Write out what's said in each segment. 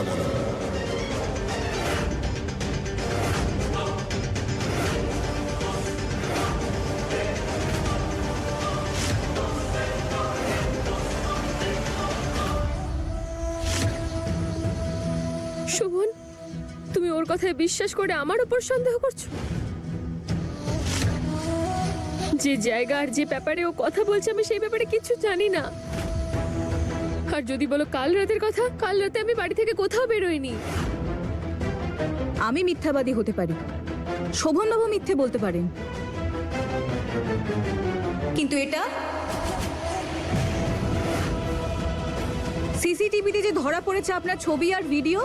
বলো। শোভন, তুমি ওর কথায় বিশ্বাস করে আমার উপর সন্দেহ করছো? যে জায়গা আর যে ব্যাপারে ও কথা বলছে আমি সেই ব্যাপারে কিছু জানি না। আর যদি বলো কাল রাতের কথা, কাল রাতে আমি বাড়ি থেকে কোথাও বেরোইনি। আমি মিথ্যাবাদী হতে পারি, শোভনবাবু মিথ্যে বলতে পারেন, কিন্তু এটা সিসিটিভিতে যে ধরা পড়েছে আপনার ছবি আর ভিডিও,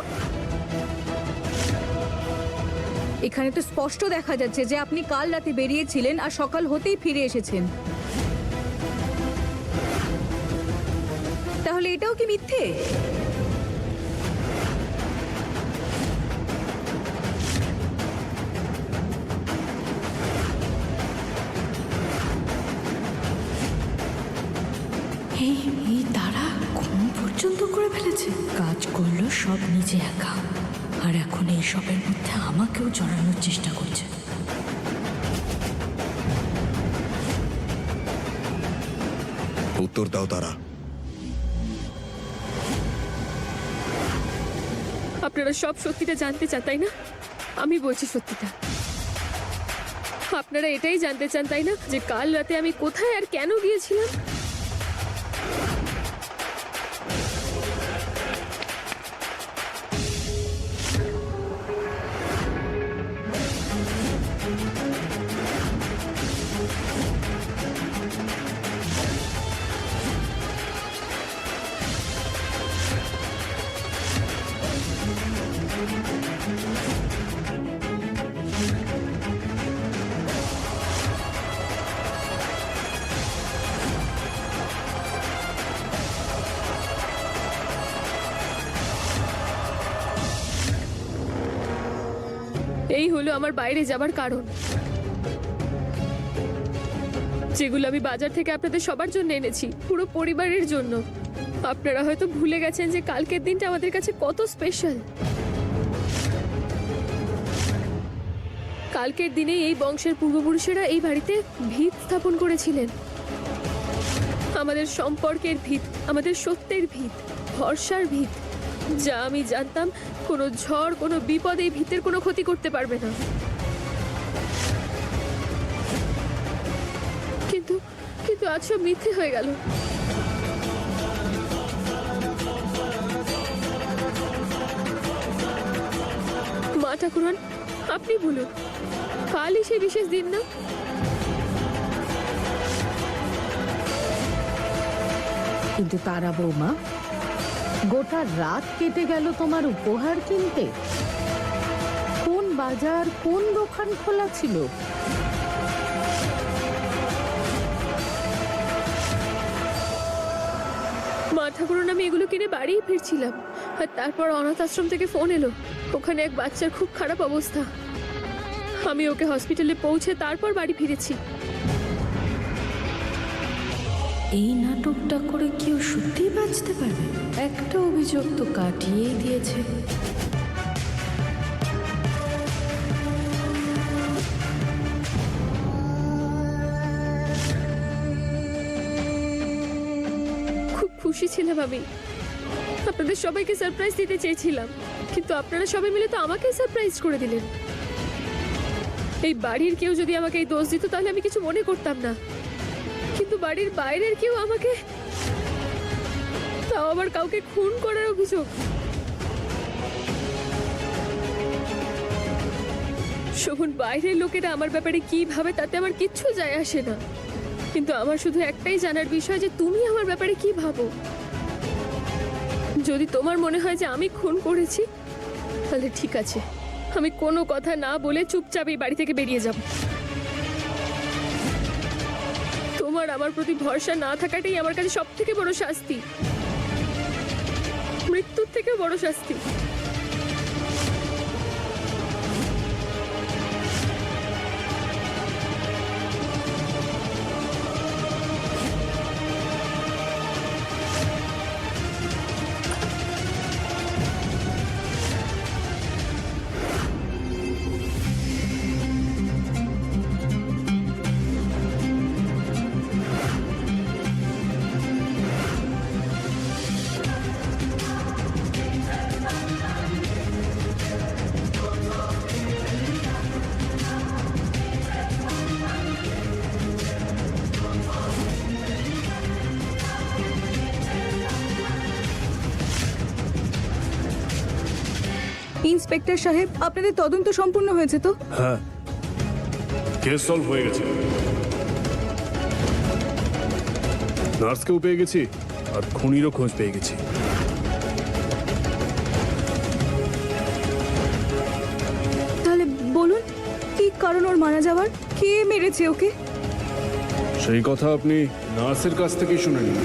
এখানে তো স্পষ্ট দেখা যাচ্ছে যে আপনি কাল রাতে বেরিয়েছিলেন আর সকাল হতেই ফিরে এসেছেন। তাহলে এটাও কি মিথ্যে? এই তারা খুন পর্যন্ত করে ফেলেছে, কাজ করলো সব নিজে একা, আর এখন এই সবের মধ্যে আমাকেও জড়ানোর চেষ্টা করছে। উত্তর দাও তারা। আপনারা সব সত্যিটা জানতে চান তাই না? আমি বলছি সত্যিটা। আপনারা এটাই জানতে চান তাই না, যে কাল রাতে আমি কোথায় আর কেন গিয়েছিলাম? এই হলো আমার বাইরে যাবার কারণ, যেগুলো আমি বাজার থেকে আপনাদের সবার জন্য এনেছি, পুরো পরিবারের জন্য। আপনারা হয়তো ভুলে গেছেন যে কালকের দিনটা আমাদের কাছে কত স্পেশাল। কালকের দিনে এই বংশের পূর্বপুরুষেরা এই বাড়িতে ভিত স্থাপন করেছিলেন। আমাদের সম্পর্কের ভিত, আমাদের সত্যের ভিত, ভরসার ভিত, যা আমি জানতাম কোনো ঝড়, কোনো বিপদ এই ভিতের কোনো ক্ষতি করতে পারবে না। কিন্তু কিন্তু আজ সব মিথ্যে হয়ে গেল। মা ঠাকুরান, আপনি বলুন, কালই সেই বিশেষ দিন না? কিন্তু তারা বৌমা, গোটা রাত কেটে গেল তোমার উপহার কিনতে। কোন বাজার, কোন দোকান খোলা ছিল? মা ঠাকুরান, আমি এগুলো কিনে বাড়িই ফিরছিলাম, আর তারপর অনাথ আশ্রম থেকে ফোন এলো, ওখানে এক বাচ্চার খুব খারাপ অবস্থা। আমি ওকে হসপিটালে পৌঁছে তারপর বাড়ি ফিরেছি। এই নাটকটা করে কেউ সত্যিই বাঁচতে পারবে? একটা অভিযোগ তো কাটিয়েই দিয়েছে। খুব খুশি ছিলাম আমি, আপনাদের সবাইকে সারপ্রাইজ দিতে চেয়েছিলাম, কিন্তু আপনারা সবাই মিলে তো আমাকে সারপ্রাইজ করে দিলেন। এই বাড়ির কেউ যদি আমাকে এই দোষ দিত তাহলে আমি কিছু মনে করতাম না, কিন্তু বাড়ির বাইরের কেউ আমাকে, তাও আবার কাউকে খুন করার অভিযোগ। শোভন, বাইরের লোকেরা আমার ব্যাপারে কি ভাবে তাতে আমার কিচ্ছু যায় আসে না, কিন্তু আমার শুধু একটাই জানার বিষয় যে তুমি আমার ব্যাপারে কি ভাবো। যদি তোমার মনে হয় যে আমি খুন করেছি, তাহলে ঠিক আছে, আমি কোনো কথা না বলে চুপচাপ এই বাড়ি থেকে বেরিয়ে যাব। তোমার আমার প্রতি ভরসা না থাকাটাই আমার কাছে সব থেকে বড় শাস্তি, মৃত্যুর থেকেও বড় শাস্তি। ইন্সপেক্টর সাহেব, আপনাদের তদন্ত সম্পূর্ণ হয়েছে তো? হ্যাঁ, কেস সলভ হয়ে গেছে। নার্সকেও পেয়ে গেছি আর খুনিরও খোঁজ পেয়ে গেছি। তাহলে বলুন, কি কারণ ওর মারা যাওয়ার? কে মেরেছে ওকে? সেই কথা আপনি নার্সের কাছ থেকেই শুনে নিন।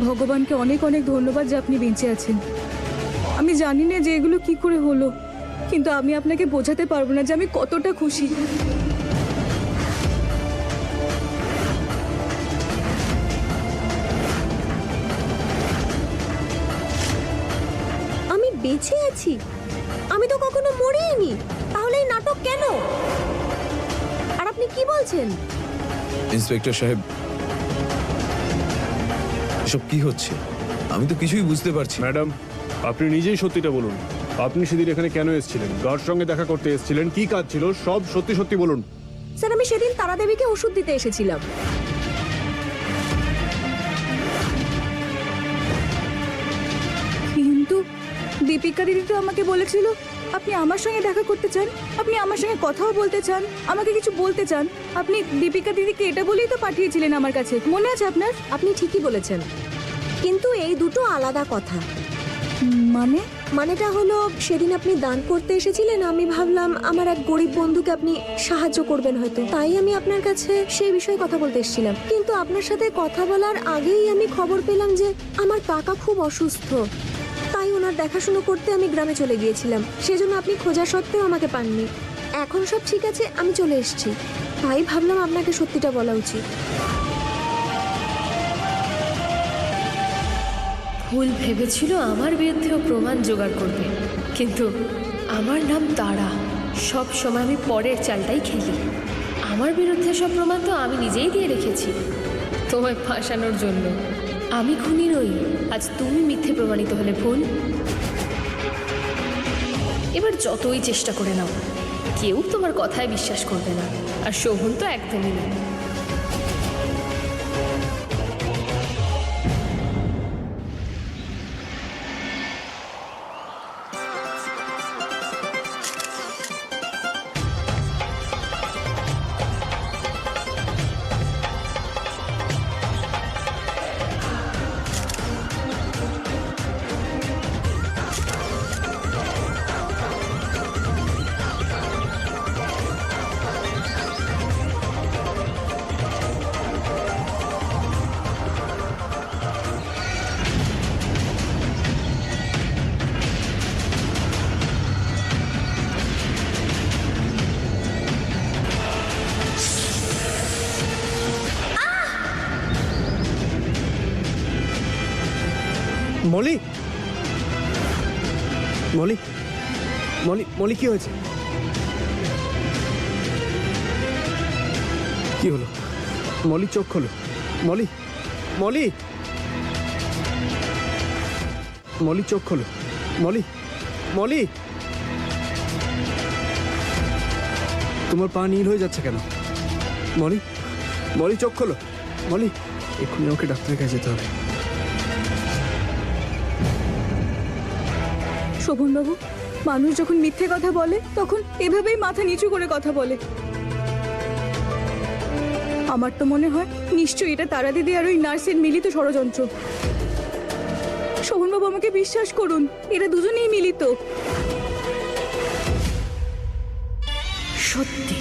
ভগবানকে অনেক অনেক ধন্যবাদ যে আপনি বেঁচে আছেন। আমি জানি না যে এগুলো কি করে হলো, কিন্তু আমি আপনাকে বোঝাতে পারবো না যে আমি কতটা খুশি। আমি বেঁচে আছি? আমি তো কখনো মরিনি, তাহলে এই নাটক কেন? আর আপনি কি বলছেন? ইন্সপেক্টর সাহেব, এসব কি হচ্ছে? আমি তো কিছুই বুঝতে পারছি না। ম্যাডাম, আপনি নিজেই সত্যিটা বলুন। আপনি সেদিন এখানে কেন এসেছিলেন? কার সঙ্গে দেখা করতে এসেছিলেন? কি কাজ ছিল? সব সত্যি সত্যি বলুন। স্যার, আমি সেদিন তারাদেবীকে ওষুধ দিতে এসেছিলাম। কিন্তু দীপিকা দিদি তো আমাকে বলেছিল আপনি আমার সঙ্গে দেখা করতে চান, আপনি আমার সঙ্গে কথাও বলতে চান, আমাকে কিছু বলতে চান। আপনি দীপিকা দিদিকে এটা বলেই তো পাঠিয়েছিলেন আমার কাছে, মনে আছে আপনার? আপনি ঠিকই বলেছেন, কিন্তু এই দুটো আলাদা কথা। মানে মানেটা হলো, সেদিন আপনি দান করতে এসেছিলেন, আমি ভাবলাম আমার এক গরিব বন্ধুকে আপনি সাহায্য করবেন হয়তো, তাই আমি আপনার কাছে সেই বিষয়ে কথা বলতে এসেছিলাম। কিন্তু আপনার সাথে কথা বলার আগেই আমি খবর পেলাম যে আমার কাকা খুব অসুস্থ, তাই ওনার দেখাশুনো করতে আমি গ্রামে চলে গিয়েছিলাম। সেজন্য আপনি খোঁজা সত্ত্বেও আমাকে পাননি। এখন সব ঠিক আছে, আমি চলে এসেছি, তাই ভাবলাম আপনাকে সত্যিটা বলা উচিত। ভুল ভেবেছিল আমার বিরুদ্ধেও প্রমাণ জোগাড় করবে, কিন্তু আমার নাম তারা। সব সময় আমি পরের চালটাই খেলি। আমার বিরুদ্ধে সব প্রমাণ তো আমি নিজেই দিয়ে রেখেছি তোমায় ফাঁসানোর জন্য। আমি খুনি নই, আজ তুমি মিথ্যে প্রমাণিত হলে ভুল। এবার যতই চেষ্টা করে নাও, কেউ তোমার কথায় বিশ্বাস করবে না, আর শোভন তো একদমই না। মলি, মলি, মলি, মলি, কি হয়েছে? কি হলো? মলি, চোখ খোলো। মলি, মলি, মলি, চোখ খোলো। মলি, মলি, তোমার পা নীল হয়ে যাচ্ছে কেন? মলি, মলি, চোখ খোলো। মলি, এক্ষুনি ওকে ডাক্তারের কাছে যেতে হবে। শোভনবাবু, মানুষ যখন মিথ্যে কথা বলে তখন এভাবেই মাথা নিচু করে কথা বলে। আমার তো মনে হয় নিশ্চয়ই এটা তারা দিদি আর ওই নার্সের মিলিত ষড়যন্ত্র। শোভনবাবু, আমাকে বিশ্বাস করুন, এরা দুজনেই মিলিত। সত্যি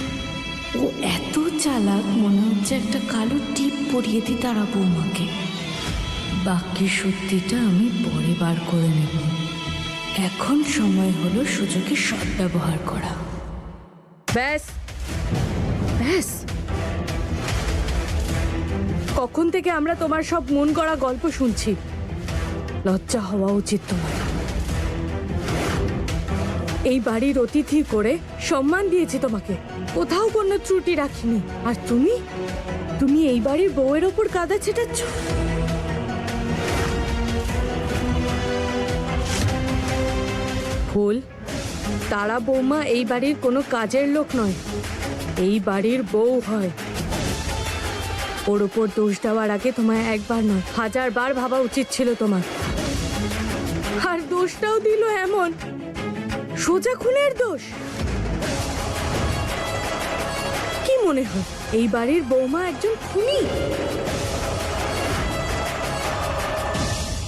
ও এত চালাক, মনে হচ্ছে একটা কালো টিপ পরিয়ে দিই তারা বৌমাকে। বাকি সত্যিটা আমি পরে বার করে নেব। এখন সময় হলো সুযোগের সদ্ব্যবহার করা। ব্যাস ব্যাস, কখন থেকে আমরা তোমার সব মন গড়া গল্প শুনছি। লজ্জা হওয়া উচিত তোমার। এই বাড়ির অতিথি করে সম্মান দিয়েছি তোমাকে, কোথাও কোনো ত্রুটি রাখিনি। আর তুমি তুমি এই বাড়ির বউয়ের ওপর কাদা ছেটাচ্ছ। ফুল, তারা বৌমা এই বাড়ির কোনো কাজের লোক নয়, এই বাড়ির বউ হয়। ওর ওপর দোষ দেওয়ার আগে তোমায় একবার নয় 1000 বার ভাবা উচিত ছিল তোমার। আর দোষটাও দিল এমন, সোজা খুনের দোষ। কি মনে হয় এই বাড়ির বৌমা একজন খুনি?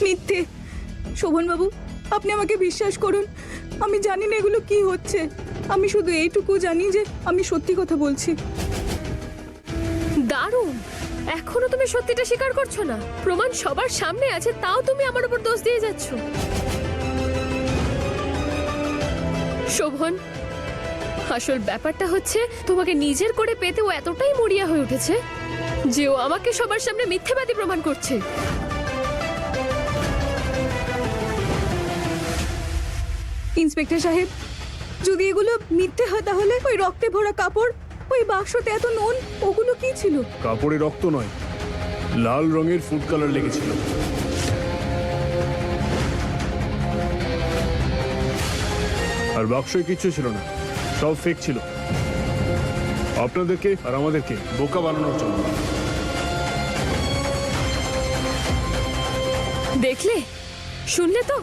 মিথ্যে। শোভনবাবু, আপনি আমাকে বিশ্বাস করুন, আমি জানি না এগুলো কি হচ্ছে। আমি শুধু এইটুকু জানি যে আমি সত্যি কথা বলছি। দারুণ, এখনো তুমি সত্যিটা স্বীকার করছো না? প্রমাণ সবার সামনে আছে, তাও তুমি আমার উপর দোষ দিয়ে যাচ্ছ। শোভন, আসল ব্যাপারটা হচ্ছে তোমাকে নিজের করে পেতে ও এতটাই মরিয়া হয়ে উঠেছে যে ও আমাকে সবার সামনে মিথ্যেবাদী প্রমাণ করছে। ইন্সপেক্টর সাহেব, যদি এগুলো মিথ্যে হয় তাহলে ওই রক্তে ভরা কাপড়, ওই বাক্সতে এত নুন, ওগুলো কি ছিল? কাপড়ে রক্ত নয়, লাল রঙের ফুড কালার লেগেছিল। আর বাক্সে কিচ্ছু ছিল না, সব ফেক ছিল, আপনাদেরকে আর আমাদেরকে বোকা বানানোর জন্য। দেখলে, শুনলে তো?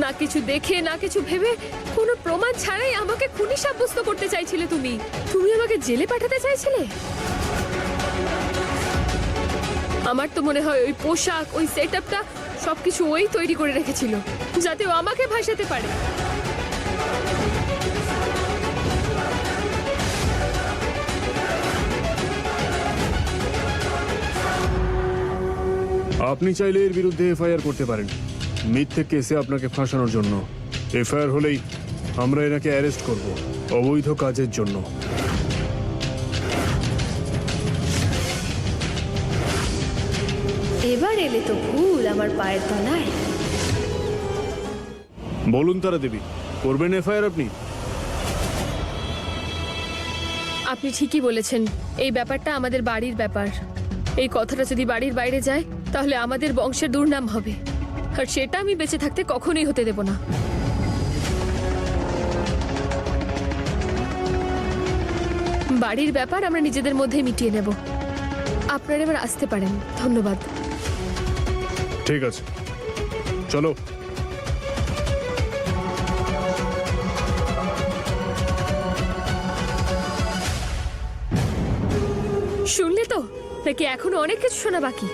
না কিছু দেখে না কিছু ভেবে কোনো প্রমাণ ছাড়াই আমাকে খুনি সাব্যস্ত করতে চাইছিলে তুমি। তুমি আমাকে জেলে পাঠাতে চাইছিলে। আমার তো মনে হয় ওই পোশাক, ওই সেটআপটা সবকিছু ওই তৈরি করে রেখেছিল যাতে ও আমাকে ভাসাতে পারে। আপনি চাইলে এর বিরুদ্ধে এফআইআর করতে পারেন, মিথ্যে কেসে আপনাকে ফাঁসানোর জন্য। এফআইআর হলেই আমরা এনাকে অ্যারেস্ট করব অবৈধ কাজের জন্য। এবার এলে তো ভুল আমার পায়ের তলায়। বলুন তারা দেবী, করবেন এফআইআর আপনি? আপনি ঠিকই বলেছেন, এই ব্যাপারটা আমাদের বাড়ির ব্যাপার। এই কথাটা যদি বাড়ির বাইরে যায় তাহলে আমাদের বংশের দুর্নাম হবে, আর সেটা আমি বেঁচে থাকতে কখনোই হতে দেব না। বাড়ির ব্যাপার আমরা নিজেদের মধ্যে মিটিয়ে নেব। আপনারা এবার আসতে পারেন। ধন্যবাদ। ঠিক আছে, চলো। শুনলে তো, নাকি এখনো অনেক কিছু শোনা বাকি?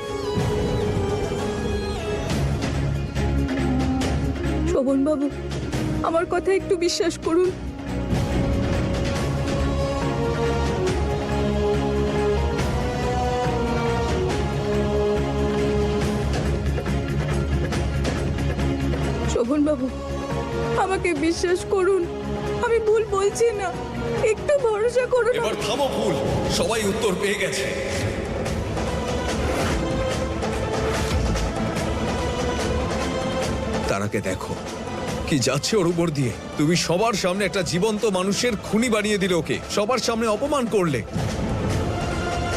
শোভনবাবু, আমার কথা একটু বিশ্বাস করুন। শোভনবাবু, আমাকে বিশ্বাস করুন, আমি ভুল বলছি না, একটু ভরসা করুন। এবার থামো ফুল, সবাই উত্তর পেয়ে গেছে। তারাকে দেখো কি যাচ্ছে ওর উপর দিয়ে। তুমি সবার সামনে একটা জীবন্ত মানুষের খুনি বানিয়ে দিলে, ওকে সবার সামনে অপমান করলে,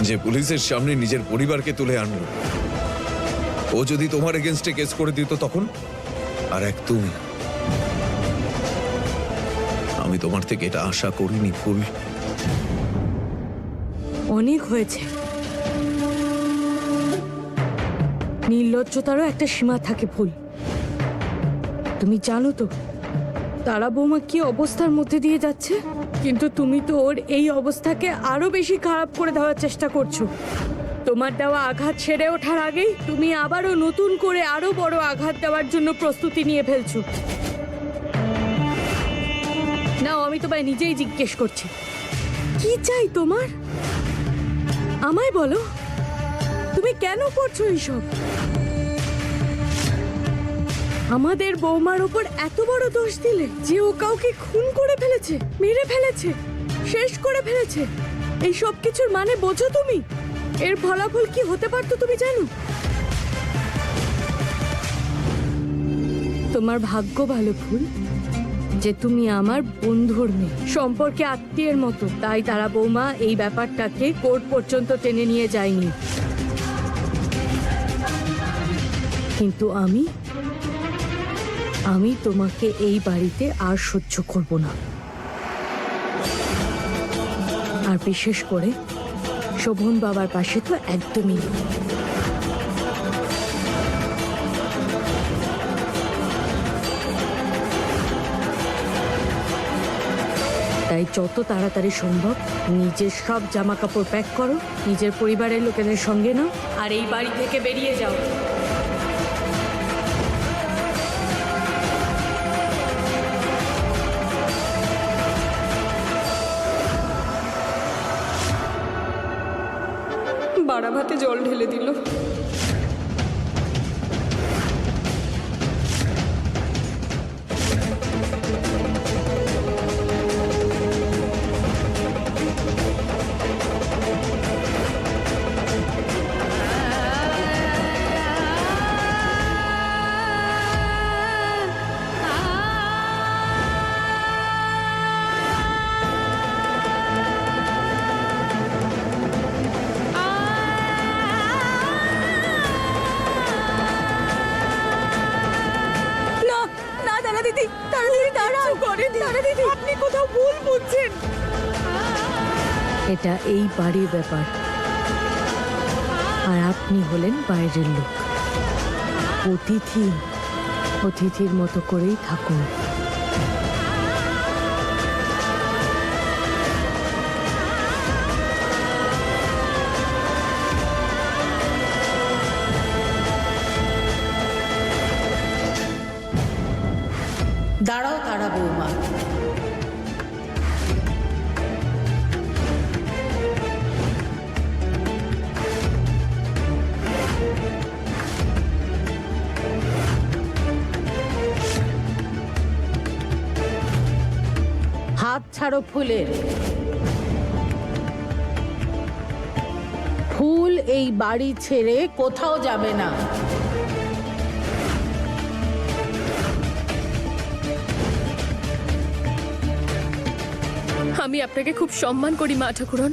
যে পুলিশের সামনে নিজের পরিবারকে তুলে আনলো। ও যদি তোমার এগেনস্টে কেস করে দিত তখন? আর এক তুমি, আমি তোমার থেকে এটা আশা করিনি ফুল। অনেক হয়েছে। নির্লজ্জতারও একটা সীমা থাকে ফুল। তুমি জানো তো তারা বৌমা কি অবস্থার মধ্যে দিয়ে যাচ্ছে, কিন্তু তুমি তো ওর এই অবস্থাকে আরো বেশি খারাপ করে দেওয়ার চেষ্টা করছো। তোমার দেওয়া আঘাত সেরে ওঠার আগেই তুমি আবারও নতুন করে আরো বড় আঘাত দেওয়ার জন্য প্রস্তুতি নিয়ে ফেলছো। নাও, আমি তোমায় নিজেই জিজ্ঞেস করছি, কি চাই তোমার? আমায় বলো, তুমি কেন করছো এইসব? আমাদের বৌমার ওপর এত বড় দোষ দিলে যে ও কাউকে খুন করে ফেলেছে, মেরে ফেলেছে, শেষ করে ফেলেছে। এই সব কিছুর মানে বোঝো তুমি? এর ফলাফল কি হতে পারতো তুমি জানো? তোমার ভাগ্য ভালো ফুল যে তুমি আমার বন্ধুর মেয়ে, সম্পর্কে আত্মীয়ের মতো। তাই তারা বৌমা এই ব্যাপারটাকে কোর্ট পর্যন্ত টেনে নিয়ে যায়নি। কিন্তু আমি তোমাকে এই বাড়িতে আর সহ্য করব না। আর বিশেষ করে শোভন বাবার পাশে তো একদমই না। তাই যত তাড়াতাড়ি সম্ভব নিজের সব জামা কাপড় প্যাক করো, নিজের পরিবারের লোকেদের সঙ্গে নাও, আর এই বাড়ি থেকে বেরিয়ে যাও। বাড়া ভাতে জল ঢেলে দিল। এটা এই বাড়ির ব্যাপার, আর আপনি হলেন বাইরের লোক। অতিথির মতো করেই থাকুন। দাঁড়াও তারা বৌমা, হাত ছাড়ো ফুলের। ফুল এই বাড়ি ছেড়ে কোথাও যাবে না। আমি আপনাকে খুব সম্মান করি মা ঠাকুরন,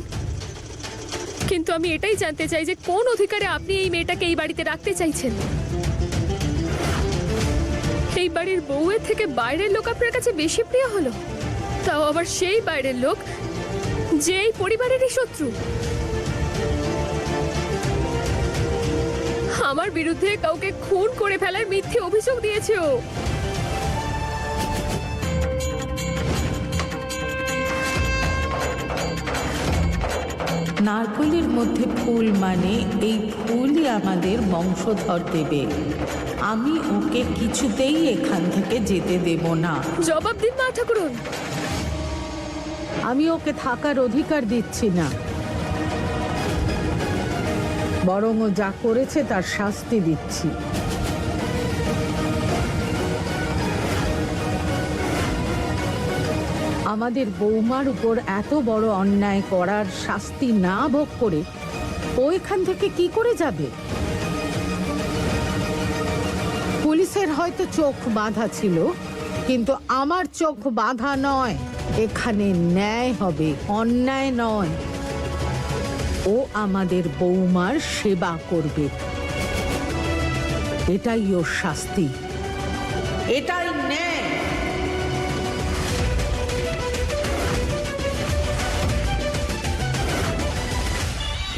কিন্তু আমি এটাই জানতে চাই যে কোন অধিকারে আপনি এই মেয়েটাকে এই বাড়িতে রাখতে চাইছেন? এই বাড়ির বউয়ের থেকে বাইরের লোক আপনার কাছে বেশি প্রিয় হলো, তাও আবার সেই বাইরের লোক যে এই পরিবারেরই শত্রু। আমার বিরুদ্ধে কাউকে খুন করে ফেলার মিথ্যে অভিযোগ দিয়েছে ও। নারকেলের মধ্যে ফুল মানে এই ফুলই আমাদের বংশধর দেবে। আমি ওকে কিছুতেই এখান থেকে যেতে দেব না। জবাব দিন মা ঠাকুরন। আমি ওকে থাকার অধিকার দিচ্ছি না, বরং ও যা করেছে তার শাস্তি দিচ্ছি। আমাদের বৌমার উপর এত বড় অন্যায় করার শাস্তি না ভোগ করে ও এখান থেকে কি করে যাবে? পুলিশের হয়তো চোখ বাঁধা ছিল, কিন্তু আমার চোখ বাঁধা নয়। এখানে ন্যায় হবে, অন্যায় নয়। ও আমাদের বৌমার সেবা করবে, এটাই ওর শাস্তি, এটাই ন্যায়।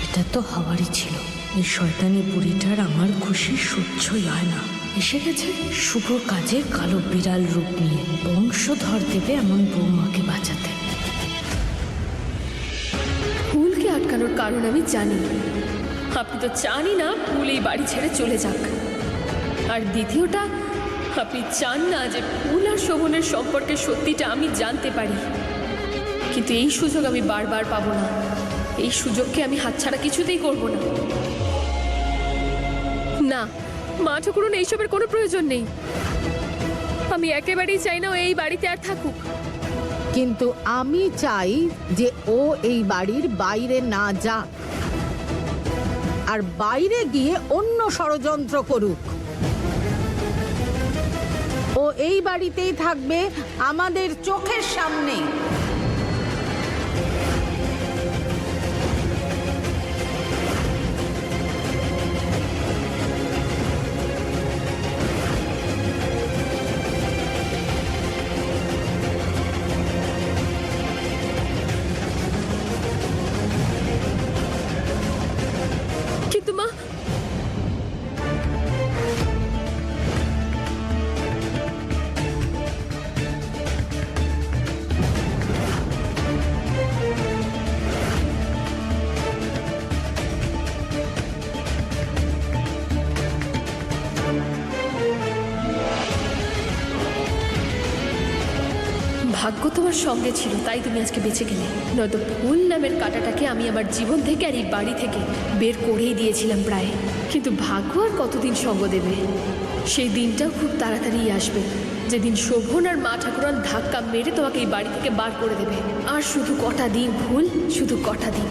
এটা তো হওয়ারই ছিল। এই শয়তানি বুড়িটার আমার খুশি সহ্যই হয় না। এসে গেছে শুভ কাজে কালো বিড়াল রূপ নিয়ে, বংশধর দেবে এমন বৌমাকে বাঁচাতে। ফুলকে আটকানোর কারণ আমি জানি। আপনি তো চানই না ফুল এই বাড়ি ছেড়ে চলে যাক। আর দ্বিতীয়টা, আপনি চান না যে ফুল আর শোভনের সম্পর্কে সত্যিটা আমি জানতে পারি। কিন্তু এই সুযোগ আমি বারবার পাবো না। এই সুযোগকে আমি হাতছাড়া কিছুতেই করব না। না, মা ঠাকুরন এইসবের কোনো প্রয়োজন নেই। আমি একেবারেই চাই না ও এই বাড়িতে আর থাকুক। কিন্তু আমি চাই যে ও এই বাড়ির বাইরে না যাক, আর বাইরে গিয়ে অন্য ষড়যন্ত্র করুক। ও এই বাড়িতেই থাকবে, আমাদের চোখের সামনে। কিন্তু মা, ভাগ্য তোমার সঙ্গে ছিল, তাই তুমি আজকে বেঁচে গেলে। নয়তো ফুল নামের কাঁটাটাকে আমি আমার জীবন থেকে আর এই বাড়ি থেকে বের করেই দিয়েছিলাম প্রায়। কিন্তু ভাগ্য আর কতদিন সঙ্গ দেবে? সেই দিনটাও খুব তাড়াতাড়ি আসবে, যেদিন শোভন আর মা ঠাকুরান ধাক্কা মেরে তোমাকে এই বাড়ি থেকে বার করে দেবে। আর শুধু কটা দিন ফুল, শুধু কটা দিন।